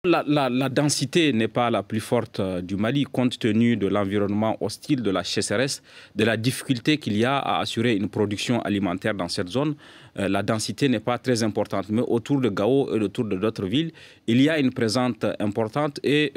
La densité n'est pas la plus forte du Mali, compte tenu de l'environnement hostile, de la sécheresse, de la difficulté qu'il y a à assurer une production alimentaire dans cette zone. La densité n'est pas très importante. Mais autour de Gao et autour de d'autres villes, il y a une présence importante et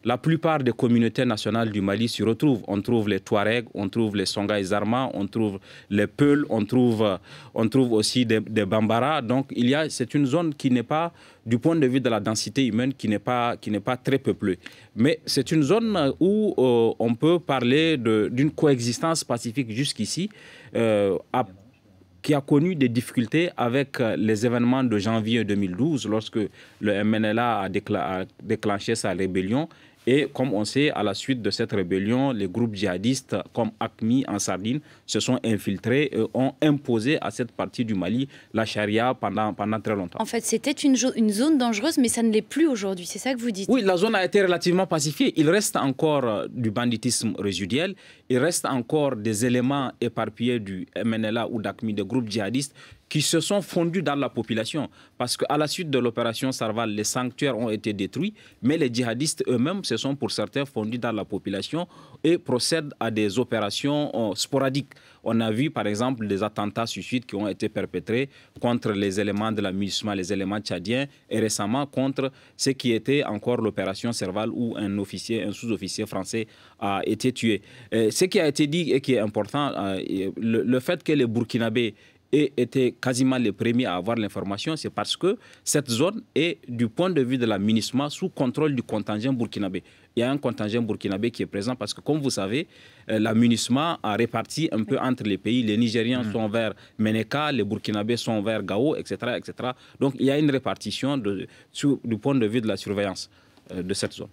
la plupart des communautés nationales du Mali s'y retrouvent. On trouve les Touaregs, on trouve les Songhai Zarma, on trouve les Peuls, on trouve aussi des Bambara. Donc c'est une zone qui n'est pas, du point de vue de la densité humaine, qui n'est pas très peuplée. Mais c'est une zone où on peut parler d'une coexistence pacifique jusqu'ici, qui a connu des difficultés avec les événements de janvier 2012, lorsque le MNLA a déclenché sa rébellion. Et comme on sait, à la suite de cette rébellion, les groupes djihadistes comme AQMI en Sardine se sont infiltrés et ont imposé à cette partie du Mali la charia pendant très longtemps. En fait, c'était une zone dangereuse, mais ça ne l'est plus aujourd'hui. C'est ça que vous dites? Oui, la zone a été relativement pacifiée. Il reste encore du banditisme résiduel. Il reste encore des éléments éparpillés du MNLA ou d'AQMI, des groupes djihadistes, qui se sont fondus dans la population. Parce qu'à la suite de l'opération Sarval, les sanctuaires ont été détruits, mais les djihadistes eux-mêmes se sont pour certains fondus dans la population et procèdent à des opérations sporadiques. On a vu par exemple des attentats suicides qui ont été perpétrés contre les éléments de la MINUSMA, les éléments tchadiens, et récemment contre ce qui était encore l'opération Serval où un sous-officier français a été tué. Ce qui a été dit et qui est important, le fait que les Burkinabés aient été quasiment les premiers à avoir l'information, c'est parce que cette zone est, du point de vue de la MINUSMA, sous contrôle du contingent burkinabé. Il y a un contingent burkinabé qui est présent parce que, comme vous savez, la MINUSMA a réparti un peu entre les pays. Les Nigériens sont vers Ménéka, les Burkinabés sont vers Gao, etc., etc. Donc, il y a une répartition du point de vue de la surveillance de cette zone.